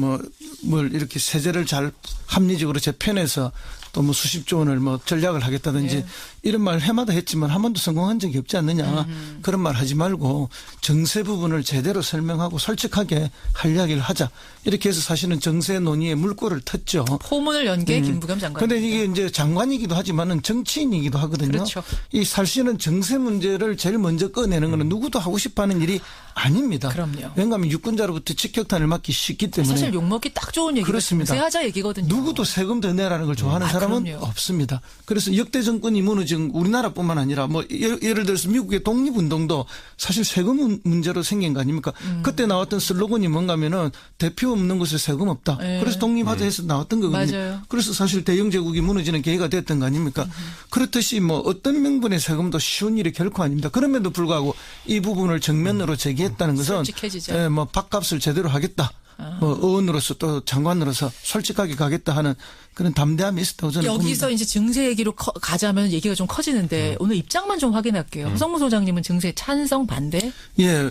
뭘 이렇게 세제를 잘 합리적으로 재편해서 또 뭐 수십조 원을 뭐 전략을 하겠다든지 이런 말 해마다 했지만 한 번도 성공한 적이 없지 않느냐. 그런 말 하지 말고 정세 부분을 제대로 설명하고 솔직하게 할 이야기를 하자. 이렇게 해서 사실은 정세 논의에 물꼬를 텄죠. 포문을 연 게 김부겸 장관. 그런데 이게 이제 장관이기도 하지만은 정치인이기도 하거든요. 그렇죠. 이 사실은 정세 문제를 제일 먼저 꺼내는 거는 누구도 하고 싶어하는 일이 아닙니다. 그럼요. 왜냐하면 유권자로부터 직격탄을 맞기 쉽기 때문에. 사실 욕먹기 딱 좋은 얘기가 그렇습니다. 정세하자 얘기거든요. 누구도 세금 더 내라는 걸 좋아하는 사람은 그럼요. 없습니다. 그래서 역대 정권이 무너진 우리나라뿐만 아니라 뭐 예를 들어서 미국의 독립운동도 사실 세금 문제로 생긴 거 아닙니까? 그때 나왔던 슬로건이 뭔가 하면은 대표 없는 곳에 세금 없다. 그래서 독립하자 해서 나왔던 거거든요. 맞아요. 그래서 사실 대영 제국이 무너지는 계기가 됐던 거 아닙니까? 그렇듯이 뭐 어떤 명분의 세금도 쉬운 일이 결코 아닙니다. 그럼에도 불구하고 이 부분을 정면으로 제기했다는 것은 솔직해지죠. 뭐 밥값을 제대로 하겠다. 뭐 의원으로서 또 장관으로서 솔직하게 가겠다 하는 그런 담대함이 있었다고 저는 여기서 봅니다. 이제 증세 얘기로 가자면 얘기가 좀 커지는데 오늘 입장만 좀 확인할게요. 허성무 소장님은 증세 찬성 반대? 예,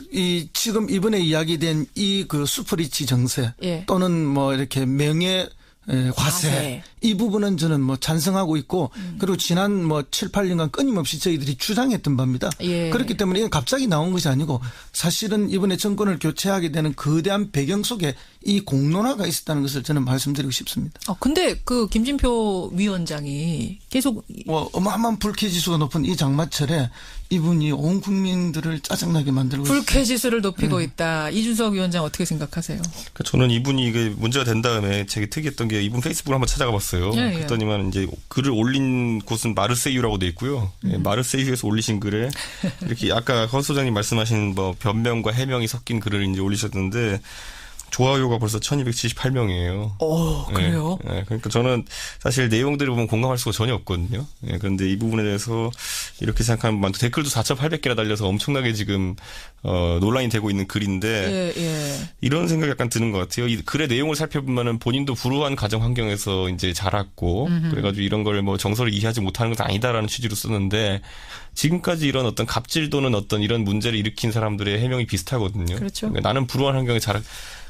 지금 이번에 이야기된 이 그 수프리치 정세 또는 뭐 이렇게 명예 과세 이 부분은 저는 뭐 찬성하고 있고 그리고 지난 뭐 7, 8년간 끊임없이 저희들이 주장했던 바입니다. 그렇기 때문에 이건 갑자기 나온 것이 아니고 사실은 이번에 정권을 교체하게 되는 거대한 배경 속에 이 공론화가 있었다는 것을 저는 말씀드리고 싶습니다. 근데 그 김진표 위원장이 계속 어마어마한 불쾌지수가 높은 이 장마철에 이분이 온 국민들을 짜증나게 만들고 있습니다. 불쾌지수를 높이고 있다. 이준석 위원장 어떻게 생각하세요? 그러니까 저는 이분이 이게 문제가 된 다음에 되게 특이했던 게 이분 페이스북을 한번 찾아가 봤어요. 그랬더니만 이제 글을 올린 곳은 마르세유라고 돼 있고요. 마르세유에서 올리신 글에 이렇게 아까 허 소장님 말씀하신 뭐 변명과 해명이 섞인 글을 이제 올리셨는데 좋아요가 벌써 1278명이에요. 그래요? 그러니까 저는 사실 내용들을 보면 공감할 수가 전혀 없거든요. 그런데 이 부분에 대해서 이렇게 생각하면 댓글도 4,800개나 달려서 엄청나게 지금 논란이 되고 있는 글인데 이런 생각이 약간 드는 것 같아요. 이 글의 내용을 살펴보면은 본인도 불우한 가정 환경에서 이제 자랐고 그래가지고 이런 걸 뭐 정서를 이해하지 못하는 것은 아니다라는 취지로 쓰는데 지금까지 이런 어떤 갑질 또는 어떤 이런 문제를 일으킨 사람들의 해명이 비슷하거든요. 그렇죠. 그러니까 나는 불우한 환경에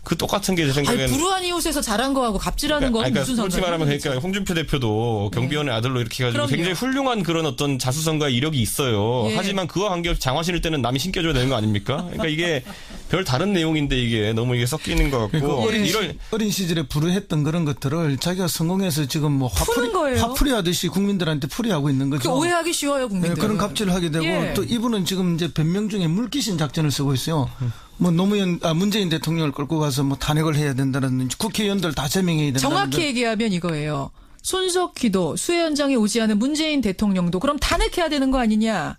그 똑같은 게 제 생각엔 불우한 이웃에서 잘한 거하고 갑질하는 거하고 무슨 상관이에요? 솔직히 말하면 그러니까 홍준표 대표도 경비원의 아들로 이렇게 해가지고 그럼요. 굉장히 훌륭한 그런 어떤 자수성가 이력이 있어요. 예. 하지만 그와 관계없이 장화 신을 때는 남이 신겨줘야 되는 거 아닙니까? 그러니까 이게 별 다른 내용인데 이게 너무 이게 섞이는 것 같고 그러니까 이런 어린 시절에 불우했던 그런 것들을 자기가 성공해서 지금 뭐 푸는 거예요. 화풀이 하듯이 국민들한테 풀이하고 있는 거죠. 오해하기 쉬워요, 국민들. 그런 갑질을 하게 되고 예. 또 이분은 지금 이제 변명 중에 물귀신 작전을 쓰고 있어요. 뭐 문재인 대통령을 끌고 가서 뭐 탄핵을 해야 된다든지 국회의원들 다 제명해야 된다든지. 정확히 얘기하면 이거예요. 손석희도 수해 현장에 오지 않은 문재인 대통령도 그럼 탄핵해야 되는 거 아니냐.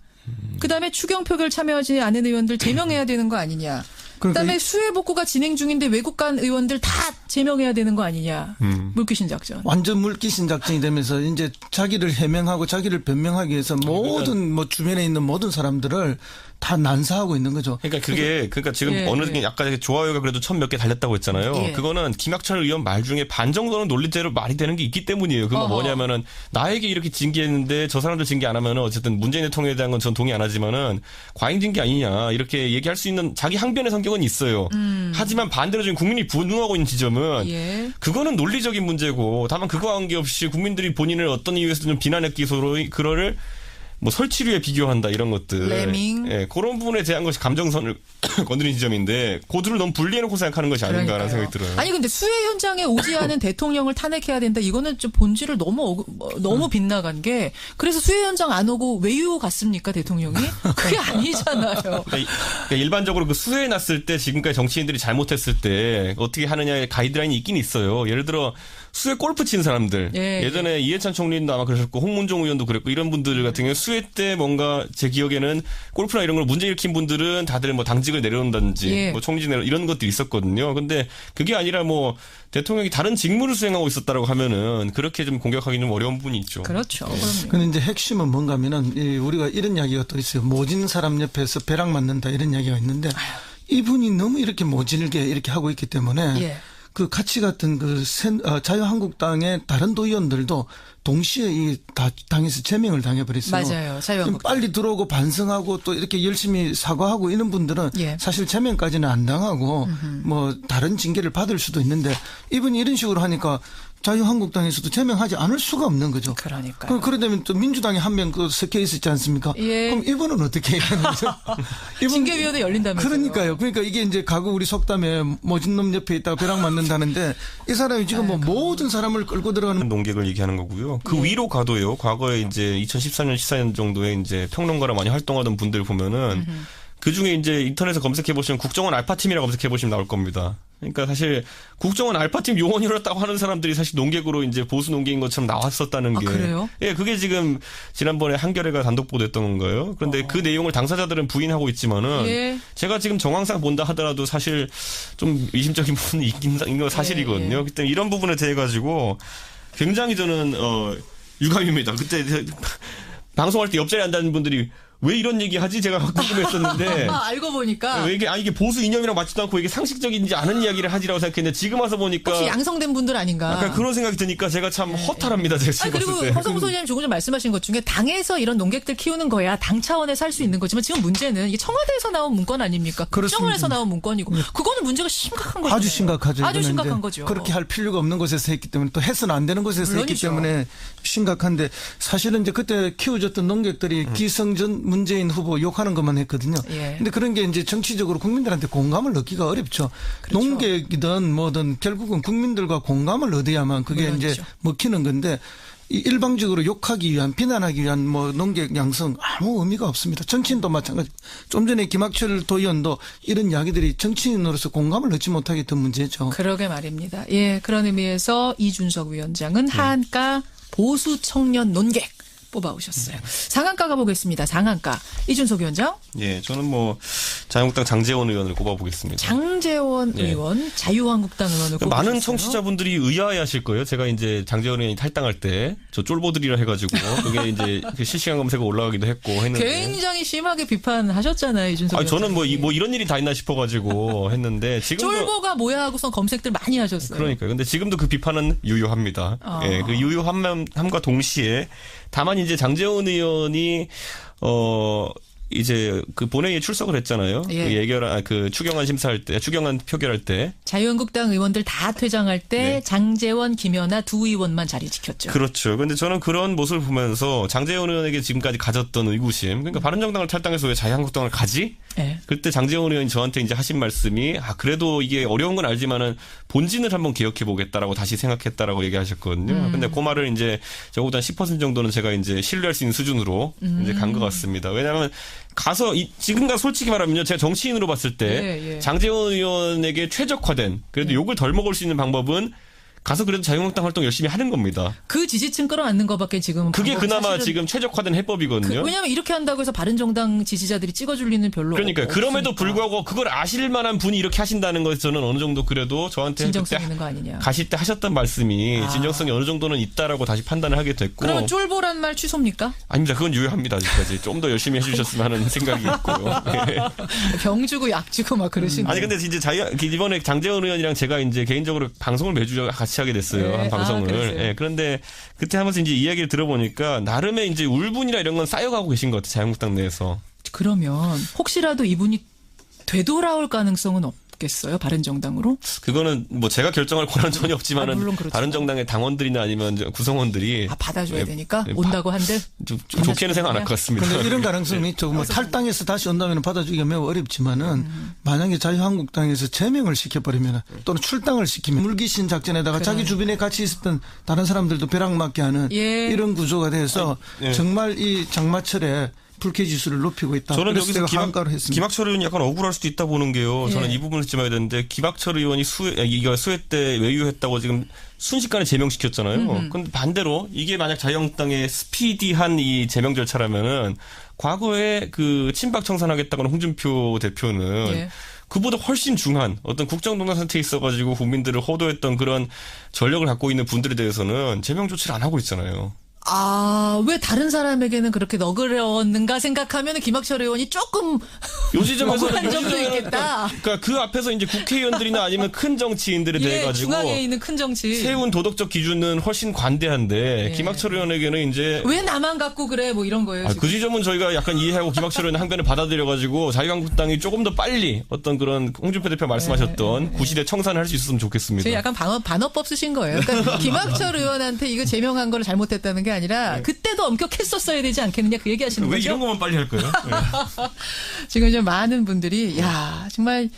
그다음에 추경 표결 참여하지 않은 의원들 제명해야 되는 거 아니냐. 그다음에 수해 복구가 진행 중인데 외국 간 의원들 다 제명해야 되는 거 아니냐. 물귀신 작전. 완전 물귀신 작전이 되면서 이제 자기를 해명하고 자기를 변명하기 위해서 모든 뭐 주변에 있는 모든 사람들을 다 난사하고 있는 거죠. 그러니까 지금 예, 어느 예. 약간 좋아요가 그래도 1,000몇 개 달렸다고 했잖아요. 예. 그거는 김학철 의원 말 중에 반 정도는 논리대로 말이 되는 게 있기 때문이에요. 그건 뭐냐면은 나에게 이렇게 징계했는데 저 사람들 징계 안 하면은 어쨌든 문재인 대통령에 대한 건 전 동의 안 하지만은 과잉 징계 아니냐 이렇게 얘기할 수 있는 자기 항변의 성격은 있어요. 하지만 반대로 지금 국민이 분노하고 있는 지점은 예. 그거는 논리적인 문제고 다만 그거와 관계없이 국민들이 본인을 어떤 이유에서 좀 비난했기 서로 그거를 뭐 설치류에 비교한다 이런 것들. 레밍. 예, 그런 부분에 대한 것이 감정선을 건드린 지점인데 고두를 너무 분리해놓고 생각하는 것이 아닌가라는 그러니까요. 생각이 들어요. 아니 근데 수해 현장에 오지 않은 대통령을 탄핵해야 된다. 이거는 좀 본질을 너무 빗나간 게 그래서 수해 현장 안 오고 외유 갔습니까 대통령이? 그게 아니잖아요. 그러니까 일반적으로 그 수해에 났을 때 지금까지 정치인들이 잘못했을 때 어떻게 하느냐의 가이드라인이 있긴 있어요. 예를 들어 수해 골프 친 사람들. 예전에 이해찬 총리도 아마 그러셨고 홍문종 의원도 그랬고 이런 분들 같은 경우 수해 때 뭔가 제 기억에는 골프나 이런 걸 문제 일으킨 분들은 다들 뭐 당직을 내려놓는다든지 뭐 총리 이런 것들이 있었거든요. 근데 그게 아니라 뭐 대통령이 다른 직무를 수행하고 있었다라고 하면은 그렇게 좀 공격하기 좀 어려운 부분이 있죠. 그렇죠. 근데 이제 핵심은 뭔가 하면은 우리가 이런 이야기가 또 있어요. 모진 사람 옆에서 벼락 맞는다 이런 이야기가 있는데 이분이 너무 이렇게 모질게 이렇게 하고 있기 때문에 그 같이 같은 자유한국당의 다른 도의원들도 동시에 이 당에서 제명을 당해버렸어요. 맞아요. 자유한국당. 빨리 들어오고 반성하고 또 이렇게 열심히 사과하고 이런 분들은 사실 제명까지는 안 당하고 뭐 다른 징계를 받을 수도 있는데 이분이 이런 식으로 하니까 자유한국당에서도 제명하지 않을 수가 없는 거죠. 그러니까요. 그러다면 또 민주당에 한 명 섞여 있었지 않습니까? 그럼 이분은 어떻게 해야 되는 거죠? 징계위원회 열린다면서요. 그러니까요. 그러니까 이게 이제 가구 우리 속담에 모진 놈 옆에 있다가 벼락 맞는다는데 이 사람이 지금 뭐 모든 사람을 끌고 들어가는 농객을 얘기하는 거고요. 그 위로 가도요. 과거에 이제 2014년, 14년 정도에 이제 평론가로 많이 활동하던 분들 보면은 그 중에 이제 인터넷에 검색해 보시면 국정원 알파팀이라고 검색해 보시면 나올 겁니다. 그러니까 사실 국정원 알파팀 요원이었다고 하는 사람들이 사실 농객으로 이제 보수 농객인 것처럼 나왔었다는 게. 그래요? 예, 그게 지금 지난번에 한겨레가 단독 보도했던 거예요. 그런데 그 내용을 당사자들은 부인하고 있지만은 제가 지금 정황상 본다 하더라도 사실 좀 의심적인 부분이 있긴 거 사실이거든요. 그때 이런 부분에 대해 가지고 굉장히 저는 유감입니다. 그때 방송할 때 옆자리에 앉는 분들이 왜 이런 얘기 하지? 제가 궁금했었는데. 알고 보니까. 이게 보수 이념이랑 맞지도 않고 이게 상식적인지 않은 이야기를 하지라고 생각했는데 지금 와서 보니까. 혹시 양성된 분들 아닌가. 약간 그런 생각이 드니까 제가 참 허탈합니다. 제가 지금 그리고 봤을 때. 허성무 소장님 조금 전 말씀하신 것 중에 당에서 이런 농객들 키우는 거야. 당 차원에서 할 수 있는 거지만 지금 문제는 이게 청와대에서 나온 문건 아닙니까? 국정원에서 나온 문건이고. 그거는 문제가 심각한 거죠. 아주 심각하죠. 아주 심각한 거죠. 그렇게 할 필요가 없는 곳에서 했기 때문에 또 해서는 안 되는 곳에서 물론이죠. 했기 때문에 심각한데 사실은 이제 그때 키워줬던 농객들이 기성전 문재인 후보 욕하는 것만 했거든요. 근데 그런 게 이제 정치적으로 국민들한테 공감을 얻기가 어렵죠. 그렇죠. 농객이든 뭐든 결국은 국민들과 공감을 얻어야만 그게 물론이죠. 이제 먹히는 건데 일방적으로 욕하기 위한 비난하기 위한 뭐 농객 양성 아무 의미가 없습니다. 정치인도 마찬가지. 좀 전에 김학철 도의원도 이런 이야기들이 정치인으로서 공감을 얻지 못하게 했던 문제죠. 그러게 말입니다. 예, 그런 의미에서 이준석 위원장은 한가 보수 청년 논객 뽑아오셨어요. 상한가 가보겠습니다. 상한가. 이준석 위원장. 예, 저는 뭐 자유한국당 장제원 의원을 꼽아보겠습니다. 장제원 의원, 자유한국당 의원을 꼽아주셨어요. 많은 청취자분들이 의아해하실 거예요. 제가 이제 장제원 의원이 탈당할 때 저 쫄보들이라 해가지고 그게 이제 실시간 검색어 올라가기도 했고 했는데 굉장히 심하게 비판하셨잖아요, 이준석 위원장. 저는 뭐 이런 일이 다 있나 싶어가지고 했는데 지금도 쫄보가 뭐야 하고선 검색들 많이 하셨어요. 그러니까 근데 지금도 그 비판은 유효합니다. 예, 그 유효함과 동시에 다만 이제 장제원 의원이 이제 그 본회의에 출석을 했잖아요. 예. 그 추경안 심사할 때, 추경안 표결할 때. 자유한국당 의원들 다 퇴장할 때 네. 장제원, 김연아 두 의원만 자리 지켰죠. 그렇죠. 근데 저는 그런 모습을 보면서 장제원 의원에게 지금까지 가졌던 의구심. 그러니까 바른정당을 탈당해서 왜 자유한국당을 가지? 네. 그때 장제원 의원이 저한테 이제 하신 말씀이 그래도 이게 어려운 건 알지만은 본진을 한번 개혁해 보겠다라고 다시 생각했다라고 얘기하셨거든요. 근데 그 말을 이제 적어도 한 10% 정도는 제가 이제 신뢰할 수 있는 수준으로 이제 간 것 같습니다. 왜냐하면 가서 지금과 솔직히 말하면요, 제가 정치인으로 봤을 때 장제원 의원에게 최적화된 그래도 욕을 덜 먹을 수 있는 방법은 가서 그래도 자유한국당 활동 열심히 하는 겁니다. 그 지지층 끌어안는 것밖에 지금 그게 그나마 지금 최적화된 해법이거든요. 왜냐하면 이렇게 한다고 해서 바른정당 지지자들이 찍어줄 리는 별로 그러니까 그럼에도 없으니까. 불구하고 그걸 아실 만한 분이 이렇게 하신다는 것에서는 어느 정도 그래도 저한테 진정성 그때 있는 거 아니냐. 가실 때 하셨던 말씀이 진정성이 어느 정도는 있다라고 다시 판단을 하게 됐고. 그러면 쫄보란 말 취소입니까? 아닙니다. 그건 유효합니다. 아직까지 좀 더 열심히 해주셨으면 하는 생각이 있고요. 병 주고 약 주고 막 그러시는. 아니 근데 이제 이번에 장제원 의원이랑 제가 이제 개인적으로 방송을 매주 같이 하게 됐어요. 한 방송을. 예, 그런데 그때 하면서 이제 이야기를 들어보니까 나름의 이제 울분이나 이런 건 쌓여가고 계신 것 같아요. 자유한국당 내에서. 그러면 혹시라도 이분이 되돌아올 가능성은 없겠어요? 바른정당으로? 그거는 뭐 제가 결정할 권한은 전혀 없지만은 물론 그렇죠. 바른정당의 당원들이나 아니면 구성원들이 받아줘야 되니까 온다고 한들 좀 좋게는 생각 안 할 것 같습니다. 그런데 이런 가능성이 있죠. 뭐 탈당해서 다시 온다면 받아주기가 매우 어렵지만은 만약에 자유한국당에서 제명을 시켜버리면 또는 출당을 시키면 물귀신 작전에다가 자기 주변에 같이 있었던 다른 사람들도 벼락맞게 하는 이런 구조가 돼서 정말 이 장마철에 불쾌지수를 높이고 있다. 저는 여기서 김학철 의원이 약간 억울할 수도 있다 보는 게요. 저는 이 부분을 짚어야 되는데 수혜 때 외유했다고 지금 순식간에 제명시켰잖아요. 근데 반대로 이게 만약 자유한국당의 스피디한 이 제명 절차라면은 과거에 그 친박 청산하겠다고 하는 홍준표 대표는 그보다 훨씬 중한 어떤 국정농단 상태에 있어가지고 국민들을 호도했던 그런 전력을 갖고 있는 분들에 대해서는 제명 조치를 안 하고 있잖아요. 왜 다른 사람에게는 그렇게 너그러웠는가 생각하면 김학철 의원이 조금 요 지점에서는 억울한 점도 있겠다. 그러니까 그 앞에서 이제 국회의원들이나 아니면 큰 정치인들에 대해 가지고 중앙에 있는 큰 정치 세운 도덕적 기준은 훨씬 관대한데 김학철 의원에게는 이제 왜 나만 갖고 그래 뭐 이런 거예요. 그 지점은 저희가 약간 이해하고 김학철 의원 한 변에 받아들여 가지고 자유한국당이 조금 더 빨리 어떤 그런 홍준표 대표 말씀하셨던 구시대 청산을 할 수 있었으면 좋겠습니다. 저희 약간 반어법 쓰신 거예요. 그러니까 김학철 의원한테 이거 제명한 거를 잘못했다는 게 아니라 그때도 엄격했었어야 되지 않겠느냐 그 얘기하시는 거죠. 왜 이런 것만 빨리 할 거예요? 지금 좀 많은 분들이 정말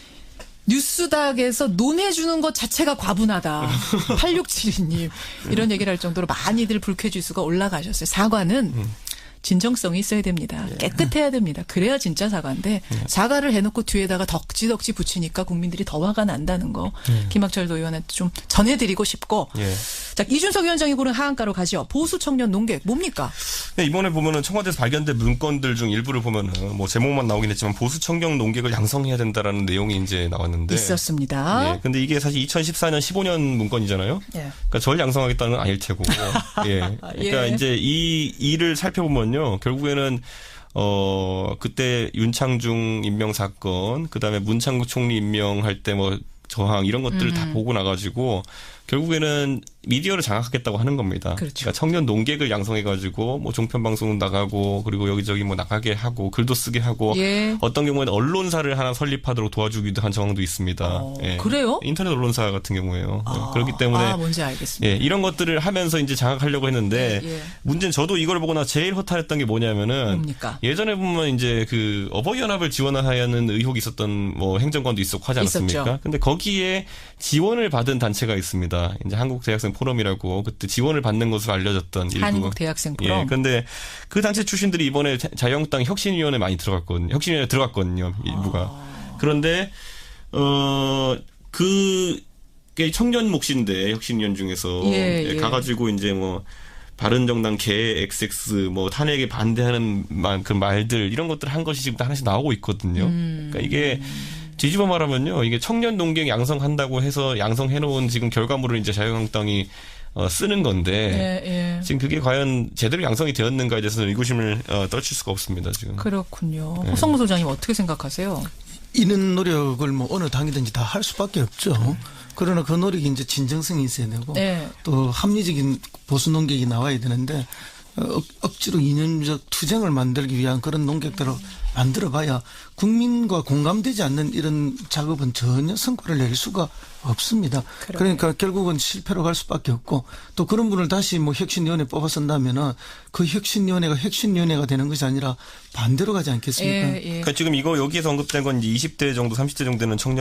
뉴스닥에서 논해주는 것 자체가 과분하다. 8672님 이런 얘기를 할 정도로 많이들 불쾌지수가 올라가셨어요. 사과는 진정성이 있어야 됩니다. 깨끗해야 됩니다. 그래야 진짜 사과인데 사과를 해놓고 뒤에다가 덕지덕지 붙이니까 국민들이 더 화가 난다는 거 김학철 의원한테 좀 전해드리고 싶고 자 이준석 위원장이 고른 하한가로 가죠. 보수 청년 농객 뭡니까? 네, 이번에 보면은 청와대에서 발견된 문건들 중 일부를 보면은 뭐 제목만 나오긴 했지만 보수 청년 농객을 양성해야 된다라는 내용이 이제 나왔는데 있었습니다. 근데 이게 사실 2014년 15년 문건이잖아요. 그러니까 절 양성하겠다는 건 아닐 테고. 그러니까 이제 이 일을 살펴보면요. 결국에는 그때 윤창중 임명 사건, 그다음에 문창구 총리 임명할 때 뭐 저항 이런 것들을 다 보고 나가지고 결국에는 미디어를 장악하겠다고 하는 겁니다. 그렇죠. 그러니까 청년 농객을 양성해가지고 뭐 종편 방송 나가고 그리고 여기저기 뭐 나가게 하고 글도 쓰게 하고 어떤 경우에는 언론사를 하나 설립하도록 도와주기도 한 정황도 있습니다. 그래요? 인터넷 언론사 같은 경우에요. 그렇기 때문에 뭔지 알겠습니다. 이런 것들을 하면서 이제 장악하려고 했는데 문제는 저도 이걸 보고 나 제일 허탈했던 게 뭐냐면은 뭡니까? 예전에 보면 이제 그 어버이연합을 지원하는 의혹이 있었던 뭐 행정관도 있었고 하지 않았습니까? 있었죠. 근데 거기에 지원을 받은 단체가 있습니다. 이제 한국 대학생 포럼이라고 그때 지원을 받는 것으로 알려졌던 한국 대학생 포럼. 근데 그 단체 출신들이 이번에 자유한국당 혁신위원회에 많이 들어갔거든요. 혁신위원회에 들어갔거든요. 일부가. 그런데 그게 청년 몫인데 혁신위원 중에서 가가지고 이제 뭐 바른정당 개 XX 뭐 탄핵에 반대하는 그 말들 이런 것들 한 것이 지금 하나씩 나오고 있거든요. 그러니까 이게 뒤집어 말하면요, 이게 청년 농객 양성한다고 해서 양성해놓은 지금 결과물을 이제 자유한국당이 쓰는 건데 지금 그게 과연 제대로 양성이 되었는가에 대해서는 의구심을 떨칠 수가 없습니다 지금. 그렇군요. 허성무 소장님 어떻게 생각하세요? 이런 노력을 뭐 어느 당이든지 다 할 수밖에 없죠. 그러나 그 노력이 이제 진정성이 있어야 되고 또 합리적인 보수 농객이 나와야 되는데 억지로 이념적 투쟁을 만들기 위한 그런 논객들을 만들어봐야 국민과 공감되지 않는 이런 작업은 전혀 성과를 낼 수가 없습니다. 그러니까 결국은 실패로 갈 수밖에 없고 또 그런 분을 다시 뭐 혁신위원회 뽑아선다면은 그 혁신위원회가 혁신위원회가 되는 것이 아니라 반대로 가지 않겠습니까? 예, 예. 그러니까 지금 이거 여기에서 언급된 건 이제 20대 정도, 30대 정도 되는 청년